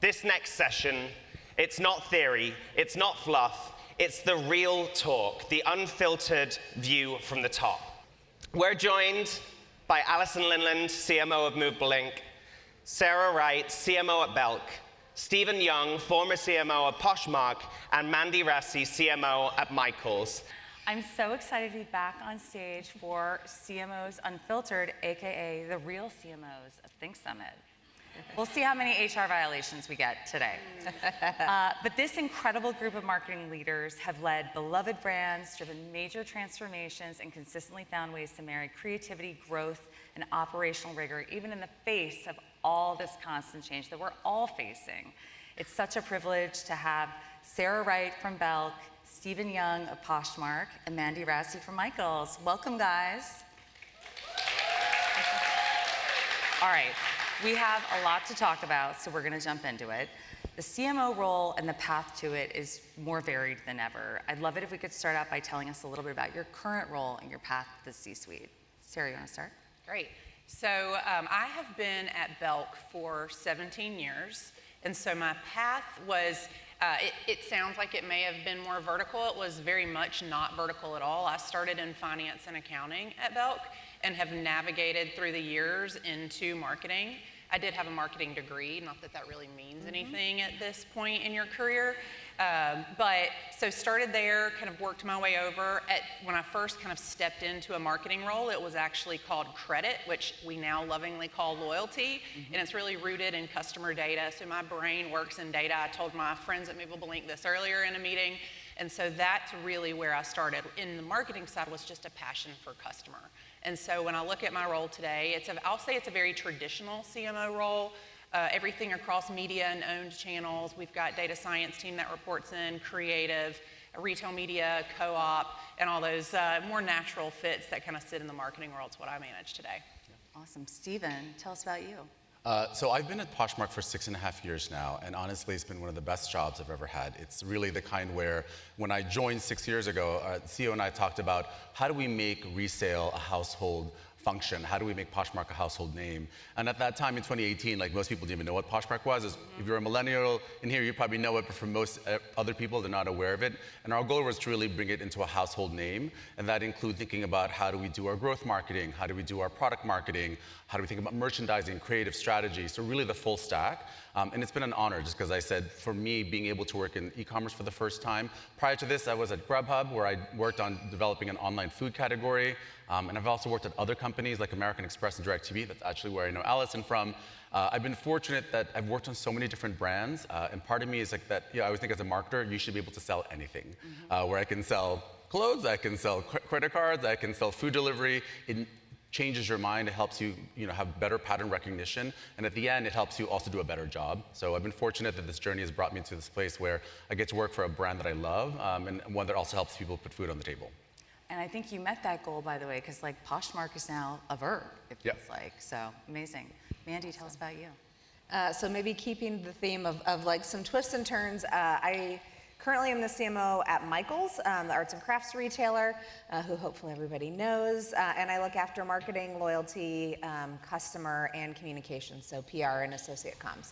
This next session, it's not theory, it's not fluff, it's the real talk, the unfiltered view from the top. We're joined by Alison Linland, CMO of Movable Inc., Sarah Wright, CMO at Belk, Stephen Young, former CMO at Poshmark, and Mandy Rassi, CMO at Michaels. I'm so excited to be back on stage for CMOs Unfiltered, aka the real CMOs of Think Summit. We'll see how many HR violations we get today. But this incredible group of marketing leaders have led beloved brands, driven major transformations, and consistently found ways to marry creativity, growth, and operational rigor, even in the face of all this constant change that we're all facing. It's such a privilege to have Sarah Wright from Belk, Stephen Young of Poshmark, and Mandy Rassi from Michaels. Welcome, guys. All right, we have a lot to talk about, so we're gonna jump into it. The CMO role and the path to it is more varied than ever. I'd love it if we could start out by telling us a little bit about your current role and your path to the C-suite. Sarah, you wanna start? Great. So I have been at Belk for 17 years, and so my path was, it sounds like it may have been more vertical. It was very much not vertical at all. I started in finance and accounting at Belk and have navigated through the years into marketing. I did have a marketing degree, not that that really means anything at this point in your career. But so started there, kind of worked my way over. When I first kind of stepped into a marketing role, it was actually called credit, which we now lovingly call loyalty. And it's really rooted in customer data. So my brain works in data. I told my friends at Movable Inc. this earlier in a meeting. And so that's really where I started. In the marketing side was just a passion for customer. And so when I look at my role today, I'll say it's a very traditional CMO role. Everything across media and owned channels. We've got data science team that reports in, creative, retail media, co-op, and all those more natural fits that kind of sit in the marketing world is what I manage today. Awesome. Stephen, tell us about you. So I've been at Poshmark for 6.5 years now, and honestly, it's been one of the best jobs I've ever had. It's really the kind where, when I joined 6 years ago, the CEO and I talked about how do we make resale a household function? How do we make Poshmark a household name? And at that time in 2018, like most people didn't even know what Poshmark was. If you're a millennial in here, you probably know it, but for most other people, they're not aware of it. And our goal was to really bring it into a household name. And that includes thinking about how do we do our growth marketing? How do we do our product marketing? How do we think about merchandising, creative strategy? So really the full stack. And it's been an honor, just because I said, for me, being able to work in e-commerce for the first time. Prior to this, I was at Grubhub, where I worked on developing an online food category. And I've also worked at other companies like American Express and DirecTV. That's actually where I know Alison from. I've been fortunate that I've worked on so many different brands. And part of me is like that, I always think as a marketer, you should be able to sell anything. Where I can sell clothes, I can sell credit cards, I can sell food delivery. It changes your mind, it helps you, have better pattern recognition, and at the end, it helps you also do a better job. So I've been fortunate that this journey has brought me to this place where I get to work for a brand that I love, and one that also helps people put food on the table. And I think you met that goal, by the way, because like Poshmark is now a verb, it feels like, so amazing. Mandy, tell us about you. So maybe keeping the theme of like some twists and turns, I currently am the CMO at Michaels, the arts and crafts retailer, who hopefully everybody knows, and I look after marketing, loyalty, customer, and communications, so PR and associate comms.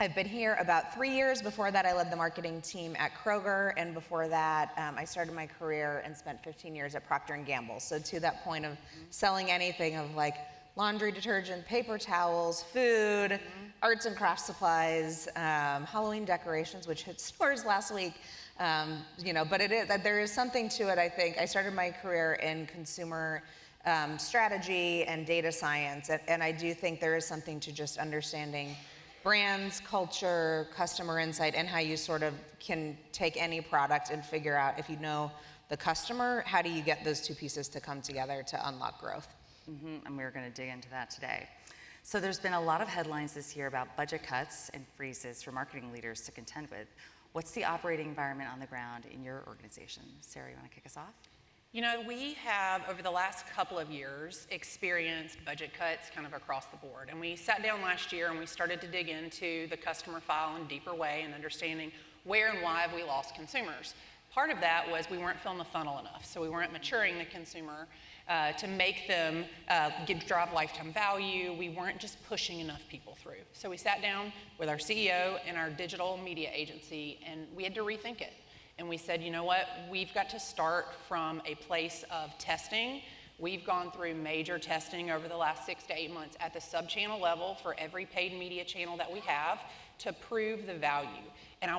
I've been here about 3 years. Before that, I led the marketing team at Kroger, and before that, I started my career and spent 15 years at Procter & Gamble. So to that point of selling anything of like laundry detergent, paper towels, food, arts and crafts supplies, Halloween decorations, which hit stores last week, but there is something to it, I think. I started my career in consumer strategy and data science, and I do think there is something to just understanding brands, culture, customer insight, and how you sort of can take any product and figure out, if you know the customer, how do you get those two pieces to come together to unlock growth? And we're going to dig into that today. So there's been a lot of headlines this year about budget cuts and freezes for marketing leaders to contend with. What's the operating environment on the ground in your organization? Sarah, you want to kick us off? We have, over the last couple of years, experienced budget cuts kind of across the board. And we sat down last year and we started to dig into the customer file in a deeper way and understanding where and why have we lost consumers. Part of that was we weren't filling the funnel enough, so we weren't maturing the consumer. to make them drive lifetime value. We weren't just pushing enough people through. So we sat down with our CEO and our digital media agency, and we had to rethink it. And we said, you know what, we've got to start from a place of testing. We've gone through major testing over the last 6 to 8 months at the sub-channel level for every paid media channel that we have to prove the value. And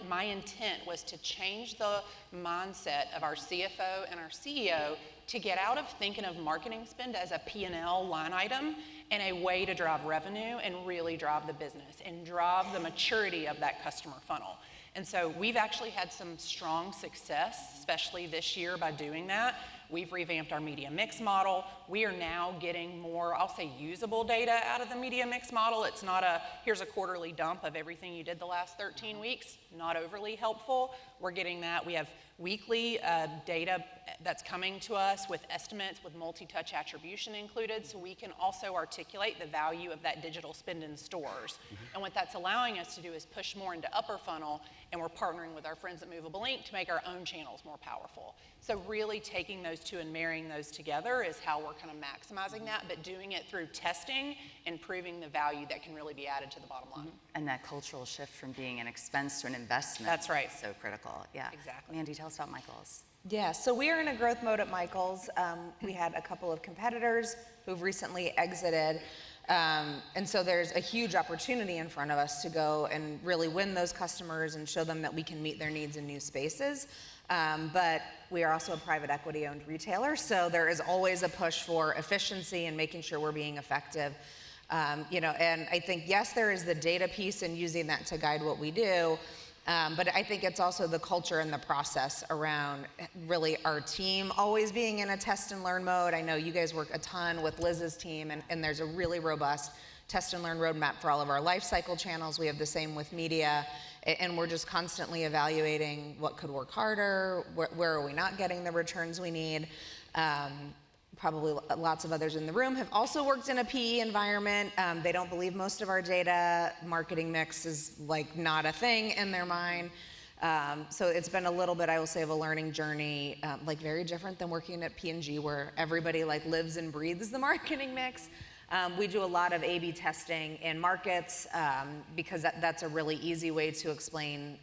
my intent was to change the mindset of our CFO and our CEO to get out of thinking of marketing spend as a P&L line item and a way to drive revenue and really drive the business and drive the maturity of that customer funnel. And so we've actually had some strong success, especially this year, by doing that. We've revamped our media mix model. We are now getting more, I'll say, usable data out of the media mix model. It's not here's a quarterly dump of everything you did the last 13 weeks. Not overly helpful. We're getting that. We have weekly data that's coming to us with estimates with multi-touch attribution included, so we can also articulate the value of that digital spend in stores. And what that's allowing us to do is push more into upper funnel, and we're partnering with our friends at Movable to make our own channels more powerful. So really taking those two and marrying those together is how we're kind of maximizing that, but doing it through testing and proving the value that can really be added to the bottom line. And that cultural shift from being an expense to an investment. That's right. Is so critical. Yeah. Exactly. Mandy, tell us about Michaels. Yeah, so we are in a growth mode at Michaels. We had a couple of competitors who've recently exited. And so there's a huge opportunity in front of us to go and really win those customers and show them that we can meet their needs in new spaces. But we are also a private equity owned retailer, so there is always a push for efficiency and making sure we're being effective. And I think, yes, there is the data piece and using that to guide what we do. But I think it's also the culture and the process around really our team always being in a test and learn mode. I know you guys work a ton with Liz's team, and there's a really robust test and learn roadmap for all of our life cycle channels. We have the same with media, and we're just constantly evaluating what could work harder, where are we not getting the returns we need. Probably lots of others in the room have also worked in a PE environment. They don't believe most of our data. Marketing mix is like not a thing in their mind. So it's been a little bit, I will say, of a learning journey, like very different than working at P&G where everybody like lives and breathes the marketing mix. We do a lot of A/B testing in markets because that's a really easy way to explain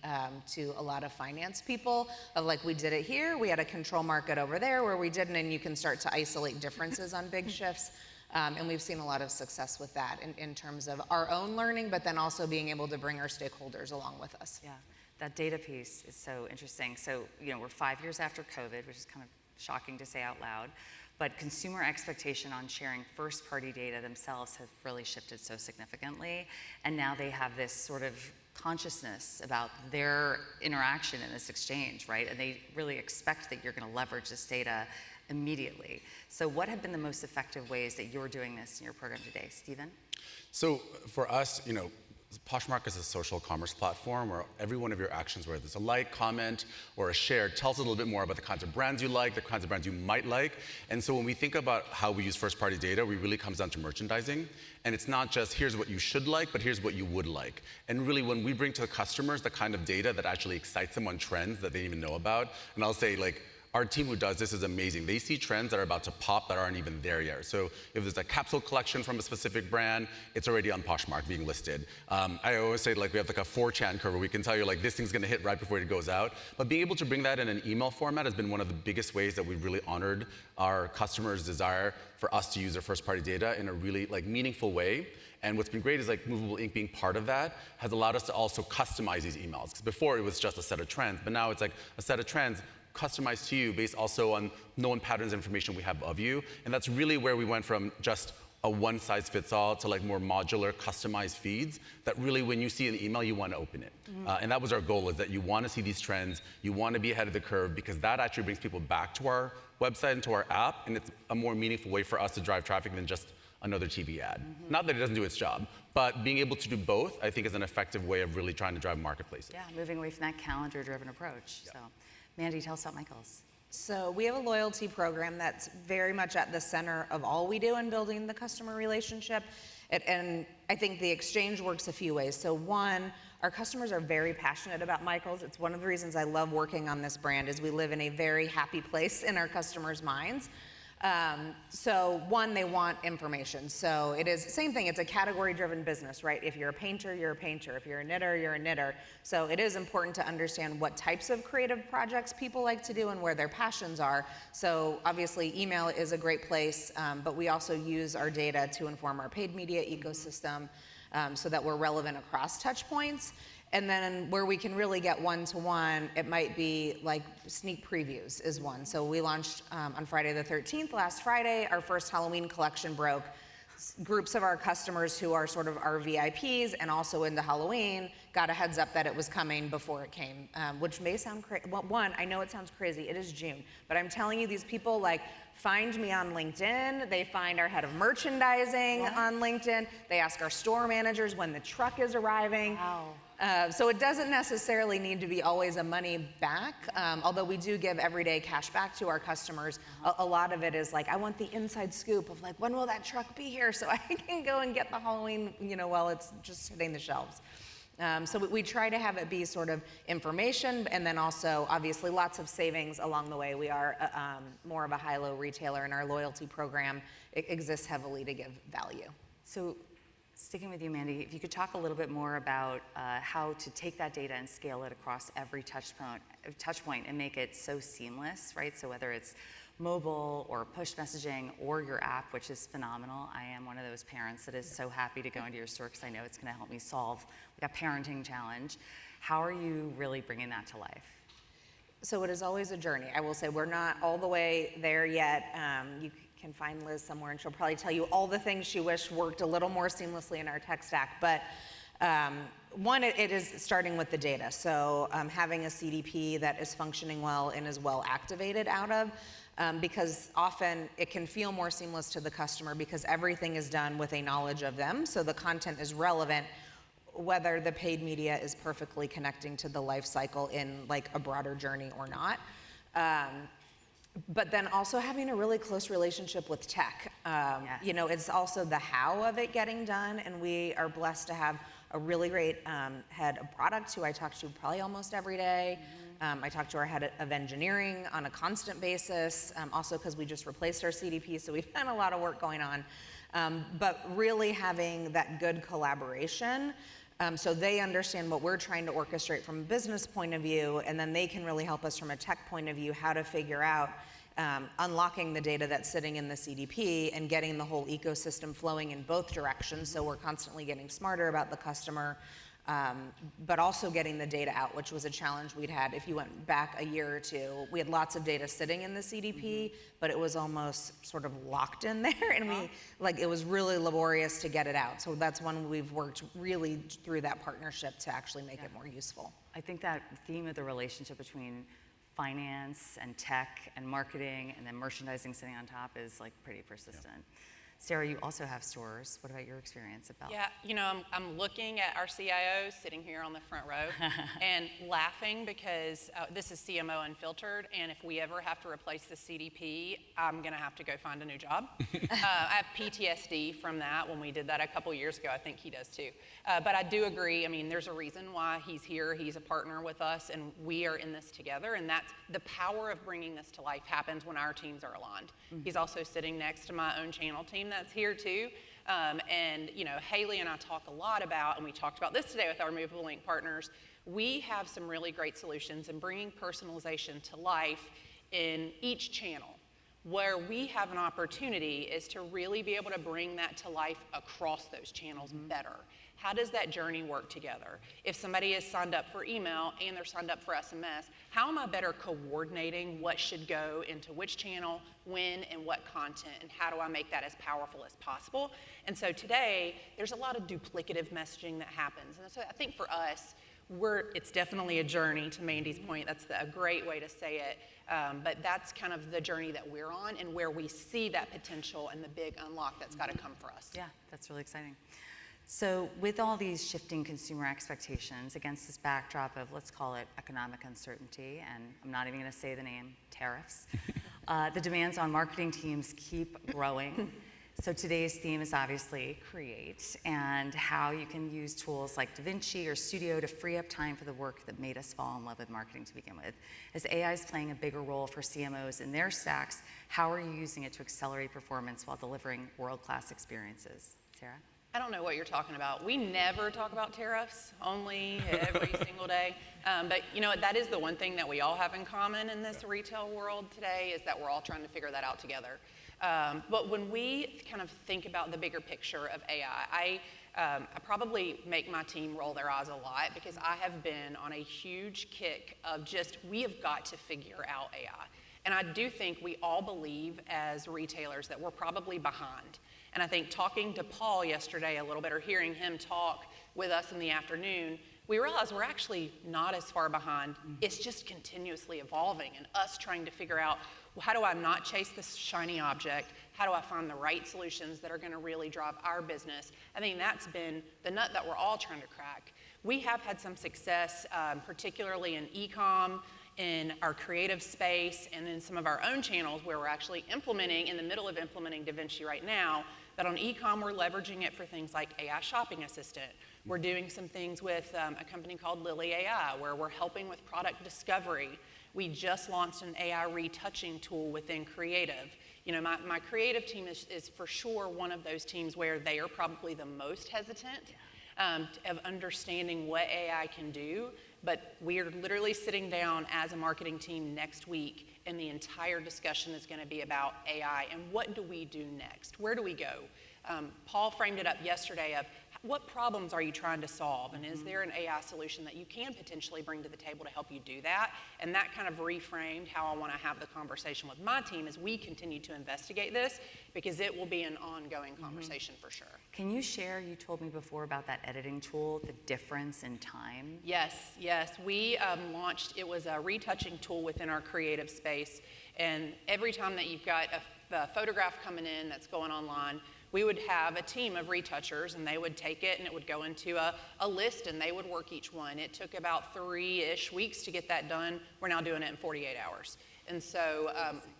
to a lot of finance people of like, we did it here, we had a control market over there where we didn't, and you can start to isolate differences on big shifts. And we've seen a lot of success with that in terms of our own learning, but then also being able to bring our stakeholders along with us. Yeah, that data piece is so interesting. So, we're 5 years after COVID, which is kind of shocking to say out loud. But consumer expectation on sharing first-party data themselves have really shifted so significantly. And now they have this sort of consciousness about their interaction in this exchange, right? And they really expect that you're going to leverage this data immediately. So what have been the most effective ways that you're doing this in your program today? Stephen? So for us, Poshmark is a social commerce platform where every one of your actions, whether it's a like, comment, or a share, tells a little bit more about the kinds of brands you like, the kinds of brands you might like. And so when we think about how we use first-party data, we really comes down to merchandising. And it's not just here's what you should like, but here's what you would like. And really when we bring to the customers the kind of data that actually excites them on trends that they didn't even know about, and I'll say like, our team who does this is amazing. They see trends that are about to pop that aren't even there yet. So if there's a capsule collection from a specific brand, it's already on Poshmark being listed. I always say like we have like a 4chan curve where we can tell you like this thing's gonna hit right before it goes out. But being able to bring that in an email format has been one of the biggest ways that we've really honored our customers' desire for us to use their first-party data in a really like meaningful way. And what's been great is like Movable Ink being part of that has allowed us to also customize these emails. Because before it was just a set of trends, but now it's like a set of trends customized to you based also on known patterns information we have of you. And that's really where we went from just a one-size-fits-all to like more modular, customized feeds that really when you see an email, you want to open it. And that was our goal, is that you want to see these trends, you want to be ahead of the curve, because that actually brings people back to our website and to our app, and it's a more meaningful way for us to drive traffic than just another TV ad. Not that it doesn't do its job, but being able to do both, I think, is an effective way of really trying to drive marketplaces. Yeah, moving away from that calendar-driven approach. Yeah. So, Mandy, tell us about Michaels. So we have a loyalty program that's very much at the center of all we do in building the customer relationship. And I think the exchange works a few ways. So one, our customers are very passionate about Michaels. It's one of the reasons I love working on this brand, is we live in a very happy place in our customers' minds. So one, they want information. So it is same thing. It's a category-driven business, right? If you're a painter, you're a painter. If you're a knitter, you're a knitter. So it is important to understand what types of creative projects people like to do and where their passions are. So obviously, email is a great place, but we also use our data to inform our paid media ecosystem so that we're relevant across touch points. And then where we can really get one-to-one, it might be like sneak previews is one. So we launched on Friday the 13th, last Friday, our first Halloween collection broke. Groups of our customers who are sort of our VIPs and also into Halloween got a heads up that it was coming before it came, which may sound crazy. Well, one, I know it sounds crazy, it is June, but I'm telling you, these people like find me on LinkedIn, they find our head of merchandising on LinkedIn, they ask our store managers when the truck is arriving. Wow. So it doesn't necessarily need to be always a money back, although we do give everyday cash back to our customers. A lot of it is like, I want the inside scoop of like, when will that truck be here so I can go and get the Halloween, while it's just hitting the shelves. So we try to have it be sort of information, and then also obviously lots of savings along the way. We are more of a high-low retailer, and our loyalty program exists heavily to give value. So sticking with you, Mandy, if you could talk a little bit more about how to take that data and scale it across every touch point and make it so seamless, right? So whether it's mobile or push messaging or your app, which is phenomenal. I am one of those parents that is so happy to go into your store because I know it's going to help me solve like a parenting challenge. How are you really bringing that to life? So it is always a journey. I will say we're not all the way there yet. You can find Liz somewhere and she'll probably tell you all the things she wished worked a little more seamlessly in our tech stack. But one, it is starting with the data. So having a CDP that is functioning well and is well activated out of, because often it can feel more seamless to the customer because everything is done with a knowledge of them. So the content is relevant, whether the paid media is perfectly connecting to the life cycle in like a broader journey or not. But then also having a really close relationship with tech. Yes. It's also the how of it getting done, and we are blessed to have a really great head of product who I talk to probably almost every day. I talk to our head of engineering on a constant basis, also because we just replaced our CDP, so we've had a lot of work going on. But really having that good collaboration, so they understand what we're trying to orchestrate from a business point of view, and then they can really help us from a tech point of view how to figure out unlocking the data that's sitting in the CDP and getting the whole ecosystem flowing in both directions. So we're constantly getting smarter about the customer, but also getting the data out, which was a challenge we'd had. If you went back a year or two, we had lots of data sitting in the CDP, but it was almost sort of locked in there, and it was really laborious to get it out. So that's one we've worked really through that partnership to actually make it more useful. I think that theme of the relationship between finance and tech and marketing and then merchandising sitting on top is like pretty persistent. Yeah. Sarah, you also have stores. What about your experience at Bell? Yeah, I'm looking at our CIO sitting here on the front row and laughing because this is CMO Unfiltered, and if we ever have to replace the CDP, I'm going to have to go find a new job. I have PTSD from that when we did that a couple years ago. I think he does too. But I do agree. I mean, there's a reason why he's here. He's a partner with us, and we are in this together, and that's the power of bringing this to life happens when our teams are aligned. Mm-hmm. He's also sitting next to my own channel team that's here too. And Haley and I talk a lot about, and we talked about this today with our Movable Link partners, we have some really great solutions in bringing personalization to life in each channel. Where we have an opportunity is to really be able to bring that to life across those channels better. How does that journey work together? If somebody is signed up for email and they're signed up for SMS, how am I better coordinating what should go into which channel, when, and what content, and how do I make that as powerful as possible? And so today, there's a lot of duplicative messaging that happens. And so I think for us, it's definitely a journey, to Mandy's point. That's a great way to say it. But that's kind of the journey that we're on and where we see that potential and the big unlock that's got to come for us. Yeah, that's really exciting. So with all these shifting consumer expectations against this backdrop of, let's call it economic uncertainty, and I'm not even going to say the name, tariffs, the demands on marketing teams keep growing. So today's theme is obviously create and how you can use tools like DaVinci or Studio to free up time for the work that made us fall in love with marketing to begin with. As AI is playing a bigger role for CMOs in their stacks, how are you using it to accelerate performance while delivering world-class experiences? Sarah? I don't know what you're talking about. We never talk about tariffs, only every single day. But you know what, that is the one thing that we all have in common in this retail world today is that we're all trying to figure that out together. But when we kind of think about the bigger picture of AI, I probably make my team roll their eyes a lot because I have been on a huge kick of just, we have got to figure out AI. And I do think we all believe as retailers that we're probably behind. And I think talking to Paul yesterday a little bit, or hearing him talk with us in the afternoon, we realized we're actually not as far behind. It's just continuously evolving, and us trying to figure out, well, how do I not chase this shiny object? How do I find the right solutions that are going to really drive our business? I think that's been the nut that we're all trying to crack. We have had some success, particularly in e-com, in our creative space, and in some of our own channels where we're actually implementing, in the middle of implementing DaVinci right now. But on e-com, we're leveraging it for things like AI shopping assistant. We're doing some things with a company called Lily AI, where we're helping with product discovery. We just launched an AI retouching tool within creative. You know, my creative team is for sure one of those teams where they are probably the most hesitant of understanding what AI can do. But we are literally sitting down as a marketing team next week, and the entire discussion is going to be about AI and what do we do next? Where do we go? Paul framed it up yesterday of what problems are you trying to solve, and is there an AI solution that you can potentially bring to the table to help you do that? And that kind of reframed how I want to have the conversation with my team as we continue to investigate this, because it will be an ongoing conversation for sure. Can you share, you told me before about that editing tool, the difference in time? Yes. We launched, it was a retouching tool within our creative space, and every time that you've got a photograph coming in that's going online, we would have a team of retouchers, and they would take it and it would go into a list, and they would work each one. It took about 3-ish weeks to get that done. We're now doing it in 48 hours. And so,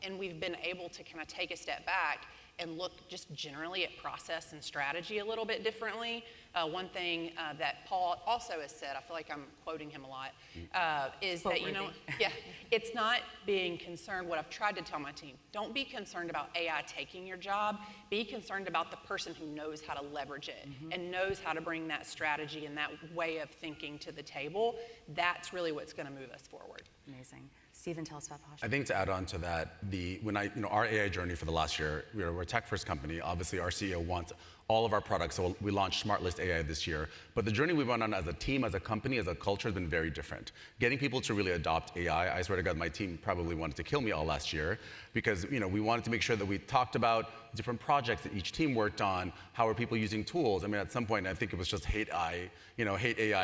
and we've been able to kind of take a step back and look just generally at process and strategy a little bit differently. One thing that Paul also has said, I feel like I'm quoting him a lot, is that, you know, it's not being concerned, what I've tried to tell my team, don't be concerned about AI taking your job, be concerned about the person who knows how to leverage it and knows how to bring that strategy and that way of thinking to the table. That's really what's gonna move us forward. Amazing. Stephen, tell us about Poshmark. I think to add on to that, our AI journey for the last year, we're a tech-first company. Obviously, our CEO wants all of our products, so we launched SmartList AI this year. But the journey we went on as a team, as a company, as a culture has been very different. Getting people to really adopt AI, I swear to God, my team probably wanted to kill me all last year because we wanted to make sure that we talked about different projects that each team worked on. How are people using tools? I mean, at some point, I think it was just hate AI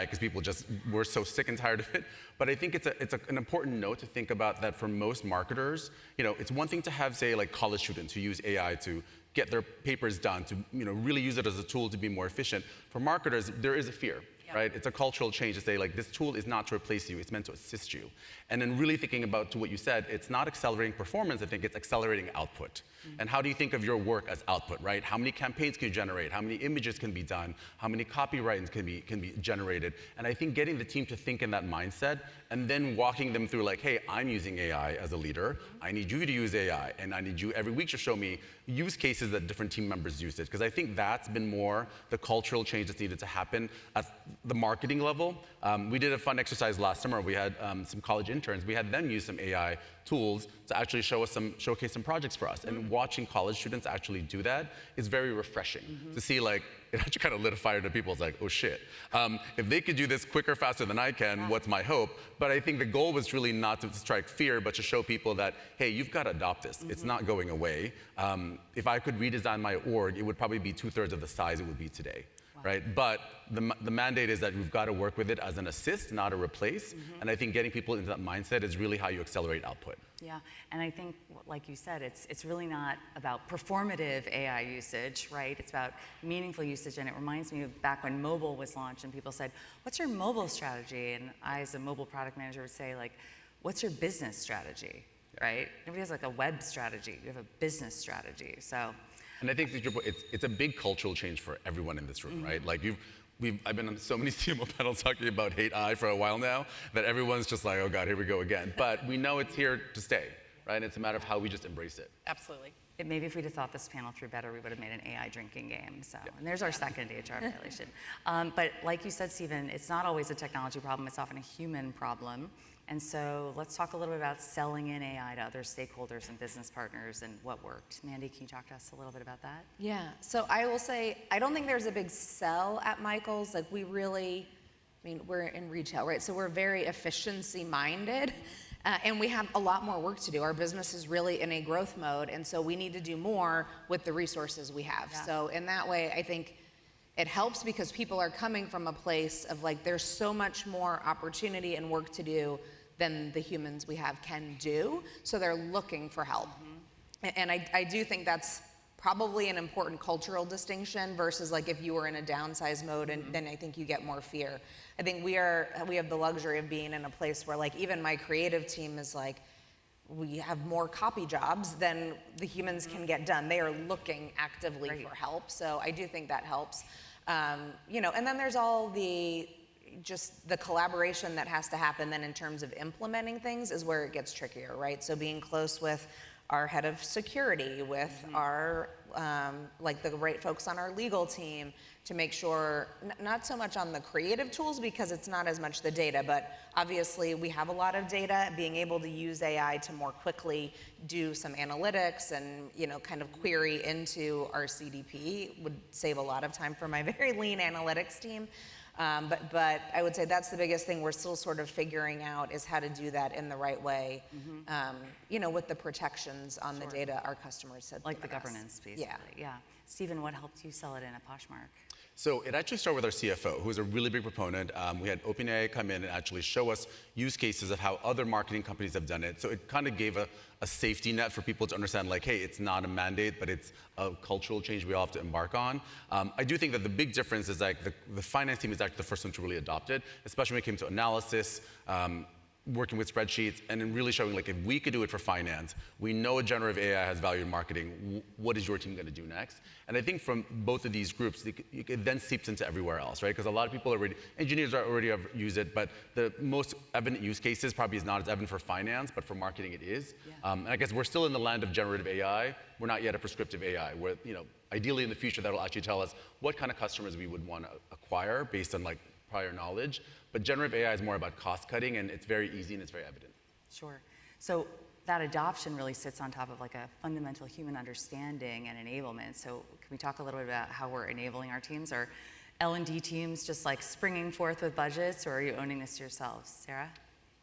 because people just were so sick and tired of it. But I think it's an important note to think about that for most marketers. It's one thing to have, say, like college students who use AI to get their papers done, to really use it as a tool to be more efficient. For marketers, there is a fear, right? It's a cultural change to say, like, this tool is not to replace you, it's meant to assist you. And then really thinking about, to what you said, it's not accelerating performance, I think it's accelerating output. And how do you think of your work as output, right? How many campaigns can you generate? How many images can be done? How many copywritings can be generated? And I think getting the team to think in that mindset and then walking them through like, hey, I'm using AI as a leader. I need you to use AI, and I need you every week to show me use cases that different team members use it. Because I think that's been more the cultural change that's needed to happen at the marketing level. We did a fun exercise last summer. We had some college interns. We had them use some AI tools to actually showcase some projects for us. And watching college students actually do that is very refreshing to see, like, it actually kind of lit a fire to people. It's like, oh shit, if they could do this quicker, faster than I can, what's my hope? But I think the goal was really not to strike fear, but to show people that, hey, you've got to adopt this. It's not going away. If I could redesign my org, it would probably be 2/3 of the size it would be today. Right? But the mandate is that we've got to work with it as an assist, not a replace. And I think getting people into that mindset is really how you accelerate output. Yeah, and I think, like you said, it's really not about performative AI usage, right? It's about meaningful usage, and it reminds me of back when mobile was launched and people said, what's your mobile strategy? And I, as a mobile product manager, would say, like, what's your business strategy, right? Nobody has like a web strategy, you have a business strategy, so. And I think it's a big cultural change for everyone in this room, right? Like I've been on so many CMO panels talking about hate AI for a while now that everyone's just like, oh God, here we go again. But we know it's here to stay, right? It's a matter of how we just embrace it. Absolutely. Maybe if we'd have thought this panel through better, we would have made an AI drinking game. So, and there's our second HR violation. But like you said, Stephen, it's not always a technology problem. It's often a human problem. And so let's talk a little bit about selling in AI to other stakeholders and business partners and what worked. Mandy, can you talk to us a little bit about that? Yeah, so I will say, I don't think there's a big sell at Michaels. Like we really, I mean, we're in retail, right? So we're very efficiency minded. And we have a lot more work to do. Our business is really in a growth mode, and so we need to do more with the resources we have. Yeah. So in that way, I think it helps because people are coming from a place of like, there's so much more opportunity and work to do than the humans we have can do. So they're looking for help. And I do think that's probably an important cultural distinction versus like if you were in a downsize mode and then I think you get more fear. I think we have the luxury of being in a place where like even my creative team is like, we have more copy jobs than the humans can get done. They are looking actively for help. So I do think that helps. You know, and then there's all just the collaboration that has to happen then in terms of implementing things is where it gets trickier, right? So being close with our head of security, with our, like the right folks on our legal team to make sure, not so much on the creative tools because it's not as much the data, but obviously we have a lot of data, being able to use AI to more quickly do some analytics and, you know, kind of query into our CDP would save a lot of time for my very lean analytics team. But I would say that's the biggest thing we're still sort of figuring out is how to do that in the right way, you know, with the protections on the data our customers had. Like the governance, basically. Yeah. Stephen, what helped you sell it in at Poshmark? So it actually started with our CFO, who was a really big proponent. We had OpenAI come in and actually show us use cases of how other marketing companies have done it. So it kind of gave a safety net for people to understand, like, hey, it's not a mandate, but it's a cultural change we all have to embark on. I do think that the big difference is like the finance team is actually the first one to really adopt it, especially when it came to analysis, working with spreadsheets, and then really showing like if we could do it for finance, we know a generative AI has value in marketing, what is your team going to do next? And I think from both of these groups, it then seeps into everywhere else, right? Because a lot of people engineers already have used it, but the most evident use cases probably is not as evident for finance, but for marketing it is. Yeah. And I guess we're still in the land of generative AI. We're not yet a prescriptive AI, where, you know, ideally in the future that'll actually tell us what kind of customers we would want to acquire based on like prior knowledge. But generative AI is more about cost cutting, and it's very easy and it's very evident. Sure. So that adoption really sits on top of like a fundamental human understanding and enablement. So can we talk a little bit about how we're enabling our teams? Are L&D teams just like springing forth with budgets, or are you owning this yourselves? Sarah?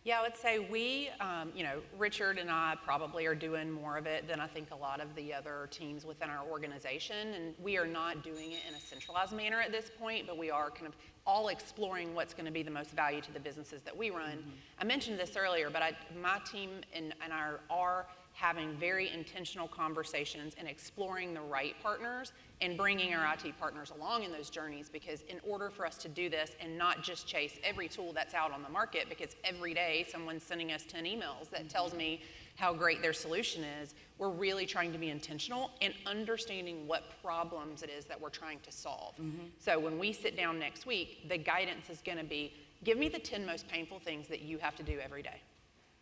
Yeah, I would say we, you know, Richard and I probably are doing more of it than I think a lot of the other teams within our organization. And we are not doing it in a centralized manner at this point, but we are kind of all exploring what's going to be the most value to the businesses that we run. I mentioned this earlier, but my team and I are having very intentional conversations and exploring the right partners and bringing our IT partners along in those journeys, because in order for us to do this and not just chase every tool that's out on the market, because every day someone's sending us 10 emails that tells me how great their solution is, we're really trying to be intentional and understanding what problems it is that we're trying to solve. So when we sit down next week, the guidance is going to be, give me the 10 most painful things that you have to do every day.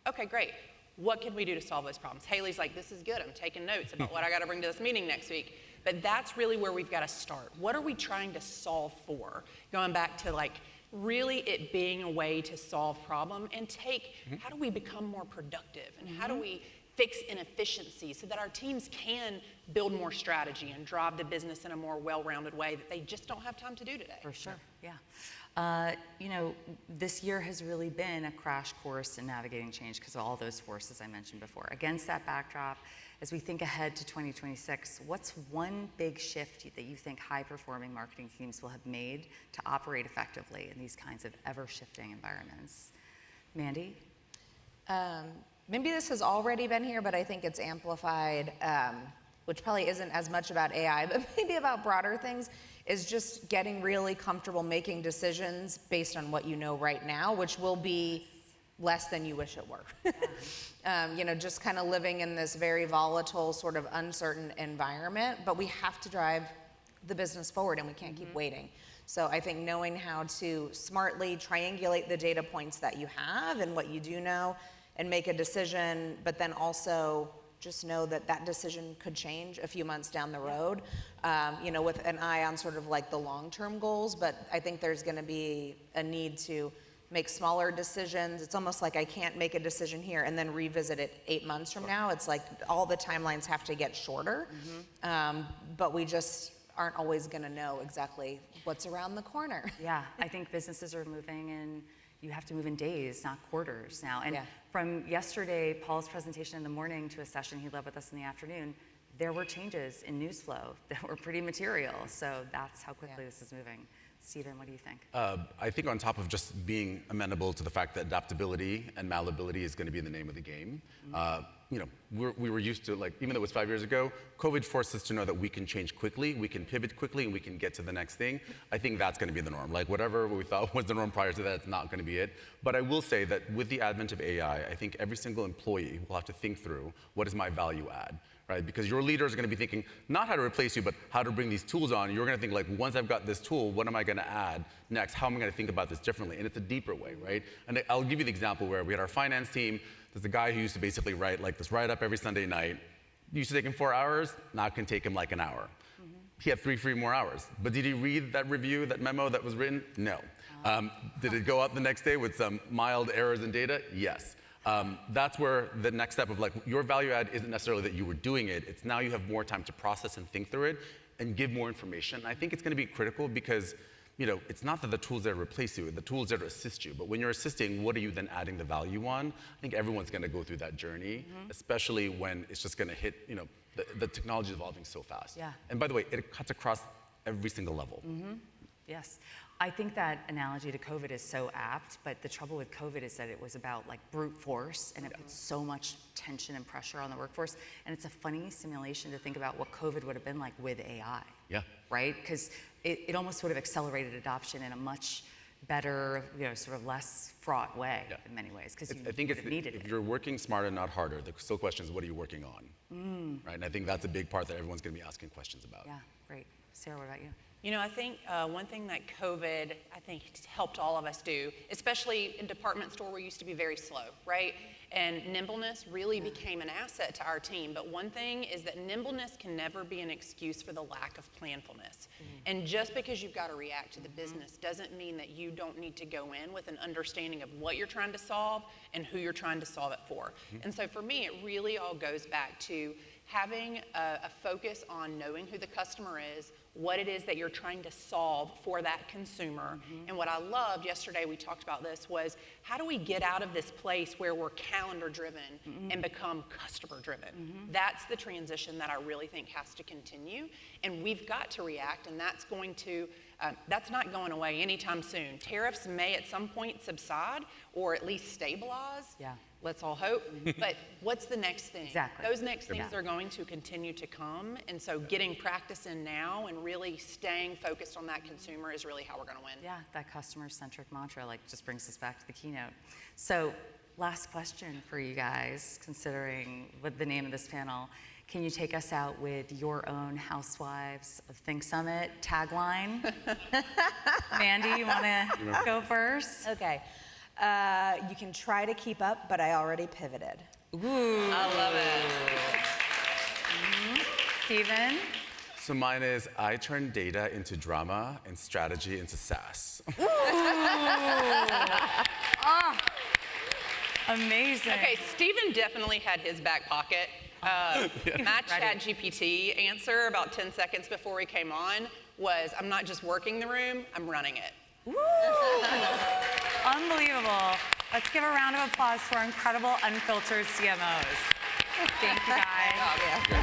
Okay, great. What can we do to solve those problems? Haley's like, this is good. I'm taking notes about what I got to bring to this meeting next week. But that's really where we've got to start. What are we trying to solve for? Going back to like really it being a way to solve problem and take, how do we become more productive? And how do we fix inefficiencies so that our teams can build more strategy and drive the business in a more well-rounded way that they just don't have time to do today? For sure, yeah. You know, this year has really been a crash course in navigating change because of all those forces I mentioned before. Against that backdrop, as we think ahead to 2026, what's one big shift that you think high-performing marketing teams will have made to operate effectively in these kinds of ever-shifting environments? Mandy? Maybe this has already been here, but I think it's amplified, which probably isn't as much about AI, but maybe about broader things, is just getting really comfortable making decisions based on what you know right now, which will be less than you wish it were. You know, just kind of living in this very volatile, sort of uncertain environment, but we have to drive the business forward and we can't keep waiting. So I think knowing how to smartly triangulate the data points that you have and what you do know and make a decision, but then also just know that that decision could change a few months down the road, you know, with an eye on sort of like the long-term goals. But I think there's going to be a need to make smaller decisions. It's almost like I can't make a decision here and then revisit it 8 months from now. It's like all the timelines have to get shorter, but we just aren't always going to know exactly what's around the corner. Yeah, I think businesses are moving and you have to move in days, not quarters now. And Yeah. from yesterday, Paul's presentation in the morning to a session he led with us in the afternoon, there were changes in news flow that were pretty material. So that's how quickly this is moving. Stephen, what do you think? I think on top of just being amenable to the fact that adaptability and malleability is going to be the name of the game, you know, we were used to, like, even though it was 5 years ago, COVID forced us to know that we can change quickly, we can pivot quickly, and we can get to the next thing. I think that's going to be the norm. Like, whatever we thought was the norm prior to that, it's not going to be it. But I will say that with the advent of AI, I think every single employee will have to think through, what is my value add? Right? Because your leaders are going to be thinking not how to replace you, but how to bring these tools on. You're going to think, like, once I've got this tool, what am I going to add next? How am I going to think about this differently? And it's a deeper way, right? And I'll give you the example where we had our finance team. There's a guy who used to basically write like this write-up every Sunday night. Used to take him 4 hours. Now it can take him like an hour. He had 3 free more hours. But did he read that review, that memo that was written? No. Did it go up the next day with some mild errors in data? Yes. That's where the next step of, like, your value add isn't necessarily that you were doing it. It's now you have more time to process and think through it and give more information. I think it's going to be critical because, you know, it's not that the tools there to replace you, the tools there to assist you. But when you're assisting, what are you then adding the value on? I think everyone's going to go through that journey, especially when it's just going to hit, you know, the technology is evolving so fast. Yeah. And by the way, it cuts across every single level. Yes. I think that analogy to COVID is so apt, but the trouble with COVID is that it was about, like, brute force, and it put so much tension and pressure on the workforce. And it's a funny simulation to think about what COVID would have been like with AI. Yeah. Right? Because it almost would have accelerated adoption in a much better, you know, sort of less fraught way in many ways, because you I think would have needed it. if you're working smarter, not harder, the still question is, what are you working on? Right? And I think that's a big part that everyone's going to be asking questions about. Yeah, great. Sarah, what about you? You know, I think one thing that COVID, I think, helped all of us do, especially in department store, we used to be very slow, right? And nimbleness really became an asset to our team. But one thing is that nimbleness can never be an excuse for the lack of planfulness. And just because you've got to react to the business doesn't mean that you don't need to go in with an understanding of what you're trying to solve and who you're trying to solve it for. And so for me, it really all goes back to having a focus on knowing who the customer is, what it is that you're trying to solve for that consumer. And what I loved yesterday, we talked about this, was how do we get out of this place where we're calendar driven and become customer driven? That's the transition that I really think has to continue. And we've got to react, and that's going to, that's not going away anytime soon. Tariffs may at some point subside or at least stabilize. Yeah. Let's all hope. But what's the next thing? Exactly. Those next things are going to continue to come. And so getting practice in now and really staying focused on that consumer is really how we're going to win. Yeah, that customer-centric mantra, like, just brings us back to the keynote. So, last question for you guys, considering what the name of this panel. Can you take us out with your own Housewives of Think Summit tagline? Mandy, you want to go first? Okay. You can try to keep up, but I already pivoted. Ooh. I love it. Steven? So mine is, I turn data into drama and strategy into SaaS. Amazing. Okay, Stephen definitely had his back pocket. My ChatGPT answer about 10 seconds before we came on was, I'm not just working the room, I'm running it. Woo! Unbelievable. Let's give a round of applause to our incredible Unfiltered CMOs. Thank you, guys.